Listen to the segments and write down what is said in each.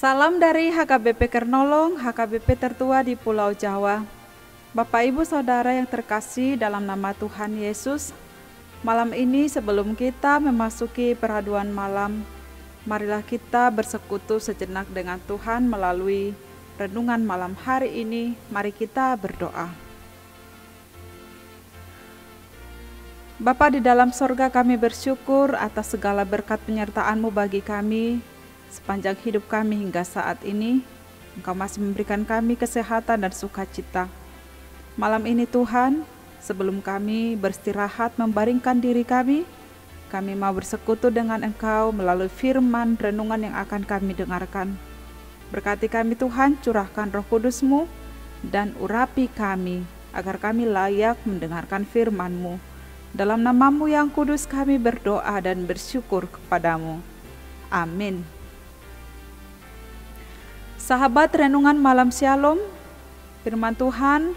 Salam dari HKBP Kernolong, HKBP tertua di Pulau Jawa. Bapak Ibu Saudara yang terkasih dalam nama Tuhan Yesus, malam ini sebelum kita memasuki peraduan malam, marilah kita bersekutu sejenak dengan Tuhan melalui renungan malam hari ini. Mari kita berdoa. Bapa di dalam sorga, kami bersyukur atas segala berkat penyertaan-Mu bagi kami sepanjang hidup kami hingga saat ini. Engkau masih memberikan kami kesehatan dan sukacita. Malam ini Tuhan, sebelum kami beristirahat membaringkan diri kami mau bersekutu dengan Engkau melalui firman renungan yang akan kami dengarkan. Berkati kami Tuhan, curahkan Roh Kudus-Mu dan urapi kami agar kami layak mendengarkan firman-Mu. Dalam nama-Mu yang kudus kami berdoa dan bersyukur kepadamu. Amin. Sahabat renungan malam Shalom, firman Tuhan,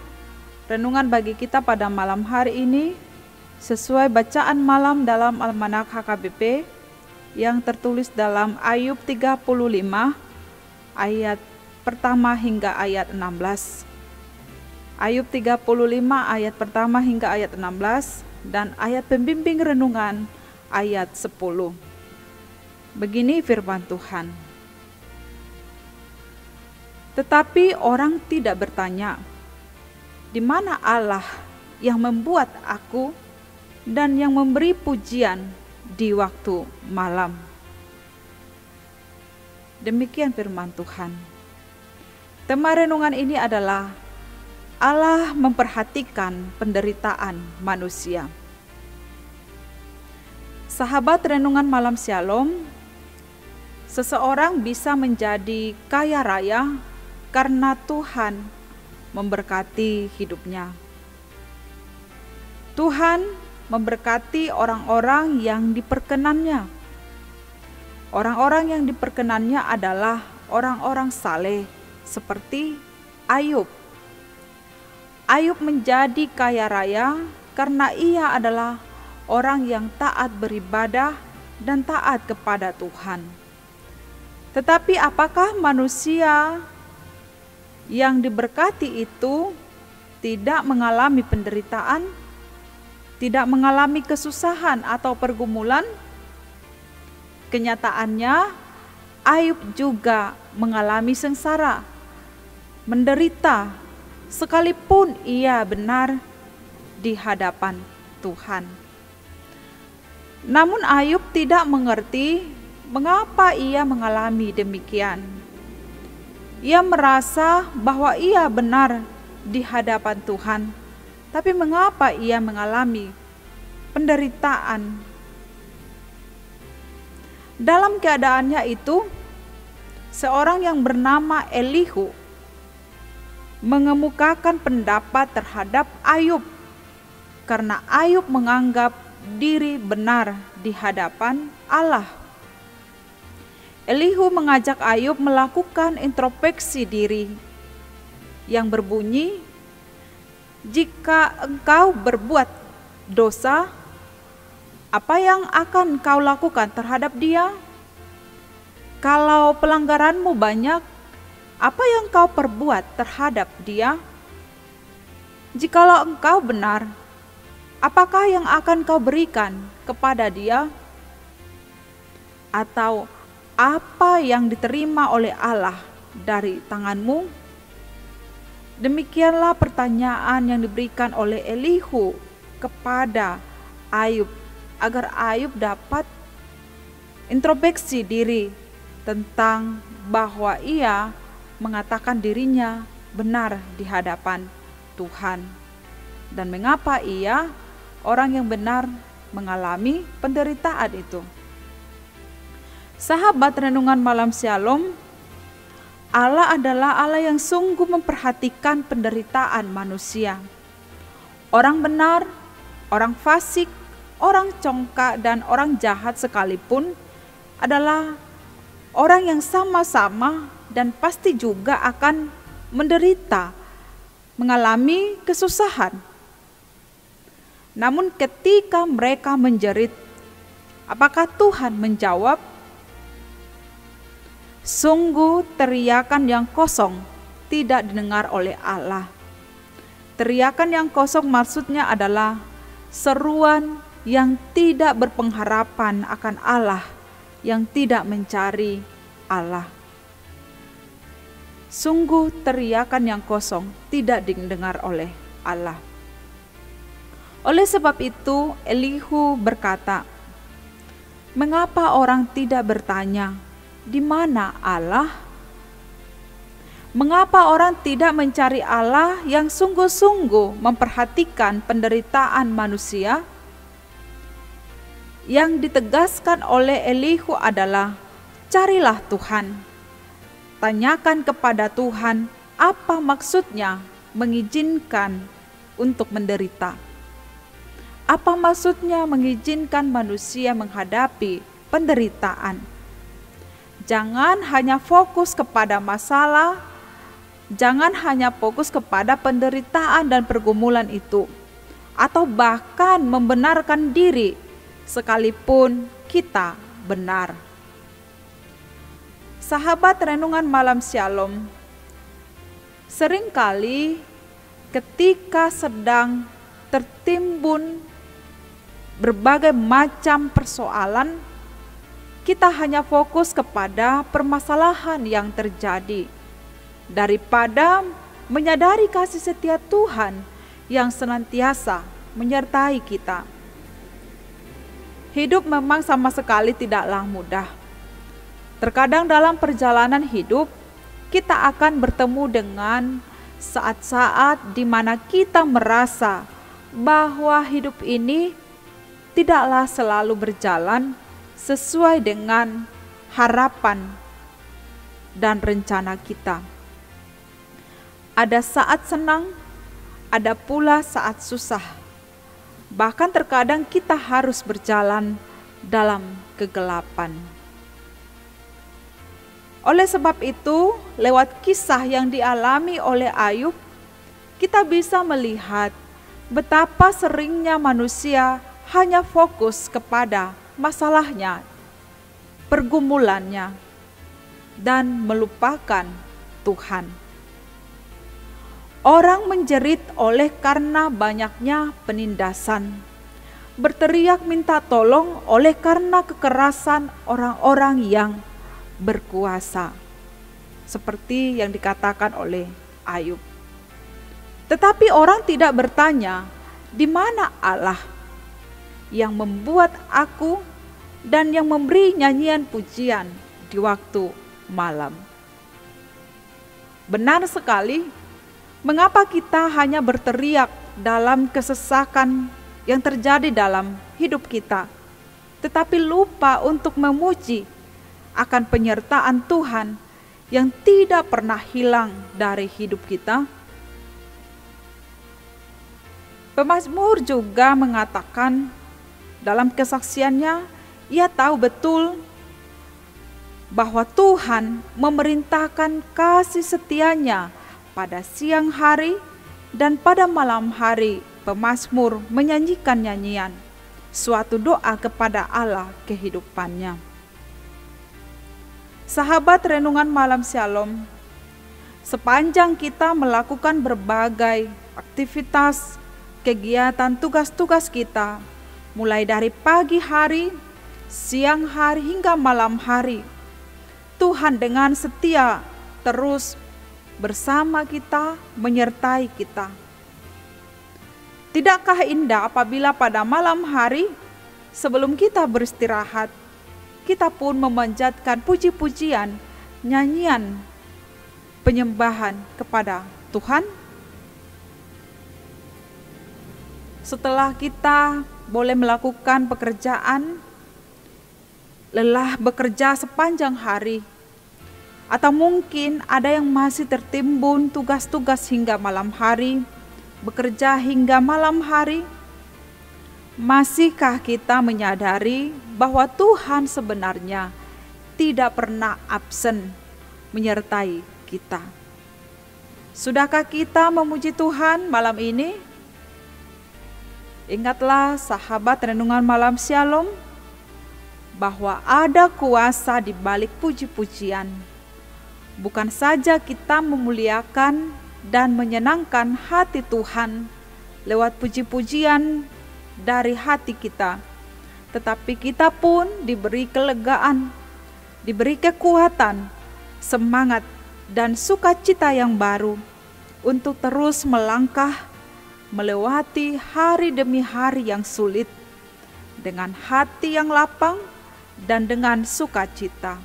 renungan bagi kita pada malam hari ini sesuai bacaan malam dalam Almanak HKBP yang tertulis dalam Ayub 35 ayat pertama hingga ayat 16. Ayub 35 ayat pertama hingga ayat 16 dan ayat pembimbing renungan ayat 10. Begini firman Tuhan. Tetapi orang tidak bertanya, di mana Allah yang membuat aku dan yang memberi pujian di waktu malam? Demikian firman Tuhan. Tema renungan ini adalah Allah memperhatikan penderitaan manusia. Sahabat renungan malam Shalom, seseorang bisa menjadi kaya raya karena Tuhan memberkati hidupnya. Tuhan memberkati orang-orang yang diperkenannya. Orang-orang yang diperkenannya adalah orang-orang saleh seperti Ayub. Ayub menjadi kaya raya karena ia adalah orang yang taat beribadah dan taat kepada Tuhan. Tetapi apakah manusia yang diberkati itu tidak mengalami penderitaan, tidak mengalami kesusahan atau pergumulan? Kenyataannya, Ayub juga mengalami sengsara, menderita, sekalipun ia benar di hadapan Tuhan. Namun Ayub tidak mengerti mengapa ia mengalami demikian. Ia merasa bahwa ia benar di hadapan Tuhan, tapi mengapa ia mengalami penderitaan? Dalam keadaannya itu, seorang yang bernama Elihu mengemukakan pendapat terhadap Ayub karena Ayub menganggap diri benar di hadapan Allah. Elihu mengajak Ayub melakukan introspeksi diri yang berbunyi, jika engkau berbuat dosa, apa yang akan kau lakukan terhadap dia? Kalau pelanggaranmu banyak, apa yang kau perbuat terhadap dia? Jikalau engkau benar, apakah yang akan kau berikan kepada dia? Atau apa yang diterima oleh Allah dari tanganmu? Demikianlah pertanyaan yang diberikan oleh Elihu kepada Ayub, agar Ayub dapat introspeksi diri tentang bahwa ia mengatakan dirinya benar di hadapan Tuhan. Dan mengapa ia, orang yang benar, mengalami penderitaan itu. Sahabat renungan malam Shalom, Allah adalah Allah yang sungguh memperhatikan penderitaan manusia. Orang benar, orang fasik, orang congkak, dan orang jahat sekalipun adalah orang yang sama-sama dan pasti juga akan menderita, mengalami kesusahan. Namun ketika mereka menjerit, apakah Tuhan menjawab? Sungguh teriakan yang kosong tidak didengar oleh Allah. Teriakan yang kosong maksudnya adalah seruan yang tidak berpengharapan akan Allah, yang tidak mencari Allah. Sungguh teriakan yang kosong tidak didengar oleh Allah. Oleh sebab itu Elihu berkata, "Mengapa orang tidak bertanya, di mana Allah? Mengapa orang tidak mencari Allah yang sungguh-sungguh memperhatikan penderitaan manusia?" Yang ditegaskan oleh Elihu adalah, carilah Tuhan. Tanyakan kepada Tuhan apa maksudnya mengizinkan untuk menderita. Apa maksudnya mengizinkan manusia menghadapi penderitaan? Jangan hanya fokus kepada masalah, jangan hanya fokus kepada penderitaan dan pergumulan itu, atau bahkan membenarkan diri sekalipun kita benar. Sahabat renungan malam Shalom, seringkali ketika sedang tertimbun berbagai macam persoalan, kita hanya fokus kepada permasalahan yang terjadi daripada menyadari kasih setia Tuhan yang senantiasa menyertai kita. Hidup memang sama sekali tidaklah mudah. Terkadang dalam perjalanan hidup, kita akan bertemu dengan saat-saat di mana kita merasa bahwa hidup ini tidaklah selalu berjalan sesuai dengan harapan dan rencana kita. Ada saat senang, ada pula saat susah. Bahkan terkadang kita harus berjalan dalam kegelapan. Oleh sebab itu, lewat kisah yang dialami oleh Ayub, kita bisa melihat betapa seringnya manusia hanya fokus kepada masalahnya, pergumulannya, dan melupakan Tuhan. Orang menjerit oleh karena banyaknya penindasan, berteriak minta tolong oleh karena kekerasan orang-orang yang berkuasa, seperti yang dikatakan oleh Ayub. Tetapi orang tidak bertanya, di mana Allah yang membuat aku dan yang memberi nyanyian pujian di waktu malam. Benar sekali, mengapa kita hanya berteriak dalam kesesakan yang terjadi dalam hidup kita, tetapi lupa untuk memuji akan penyertaan Tuhan yang tidak pernah hilang dari hidup kita? Pemazmur juga mengatakan dalam kesaksiannya, ia tahu betul bahwa Tuhan memerintahkan kasih setianya pada siang hari dan pada malam hari. Pemazmur menyanyikan nyanyian, suatu doa kepada Allah kehidupannya. Sahabat renungan malam Shalom, sepanjang kita melakukan berbagai aktivitas, kegiatan, tugas-tugas kita, mulai dari pagi hari, siang hari, hingga malam hari, Tuhan dengan setia terus bersama kita, menyertai kita. Tidakkah indah apabila pada malam hari, sebelum kita beristirahat, kita pun memanjatkan puji-pujian, nyanyian, penyembahan kepada Tuhan? Setelah kita boleh melakukan pekerjaan, lelah bekerja sepanjang hari, atau mungkin ada yang masih tertimbun tugas-tugas hingga malam hari, bekerja hingga malam hari, masihkah kita menyadari bahwa Tuhan sebenarnya tidak pernah absen menyertai kita? Sudahkah kita memuji Tuhan malam ini? Ingatlah sahabat renungan malam Shalom, bahwa ada kuasa di balik puji-pujian, Bukan saja kita memuliakan dan menyenangkan hati Tuhan lewat puji-pujian dari hati kita, tetapi kita pun diberi kelegaan, diberi kekuatan, semangat, dan sukacita yang baru untuk terus melangkah melewati hari demi hari yang sulit dengan hati yang lapang dan dengan sukacita.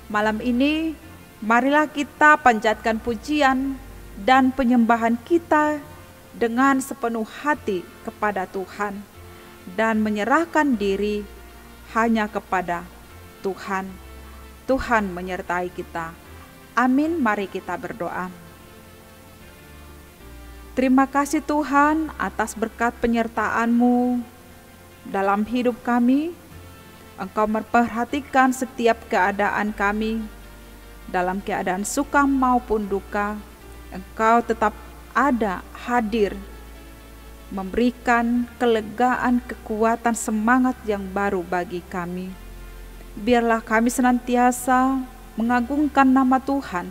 Malam ini, marilah kita panjatkan pujian dan penyembahan kita dengan sepenuh hati kepada Tuhan dan menyerahkan diri hanya kepada Tuhan. Tuhan menyertai kita. Amin. Mari kita berdoa. Terima kasih Tuhan atas berkat penyertaan-Mu dalam hidup kami. Engkau memperhatikan setiap keadaan kami, dalam keadaan suka maupun duka. Engkau tetap ada, hadir, memberikan kelegaan, kekuatan, semangat yang baru bagi kami. Biarlah kami senantiasa mengagungkan nama Tuhan,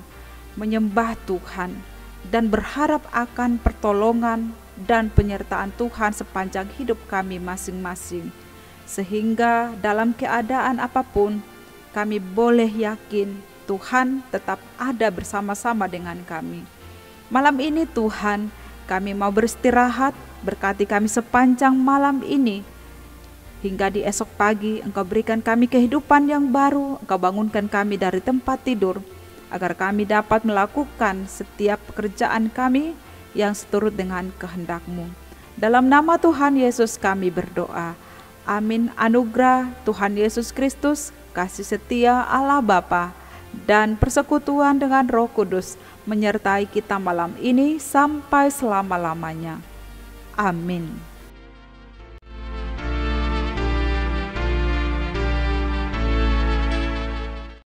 menyembah Tuhan, dan berharap akan pertolongan dan penyertaan Tuhan sepanjang hidup kami masing-masing. Sehingga dalam keadaan apapun, kami boleh yakin Tuhan tetap ada bersama-sama dengan kami. Malam ini Tuhan, kami mau beristirahat, berkati kami sepanjang malam ini. Hingga di esok pagi Engkau berikan kami kehidupan yang baru, Engkau bangunkan kami dari tempat tidur, agar kami dapat melakukan setiap pekerjaan kami yang seturut dengan kehendak-Mu. Dalam nama Tuhan Yesus kami berdoa. Amin. Anugerah Tuhan Yesus Kristus, kasih setia Allah Bapa, dan persekutuan dengan Roh Kudus menyertai kita malam ini sampai selama-lamanya. Amin.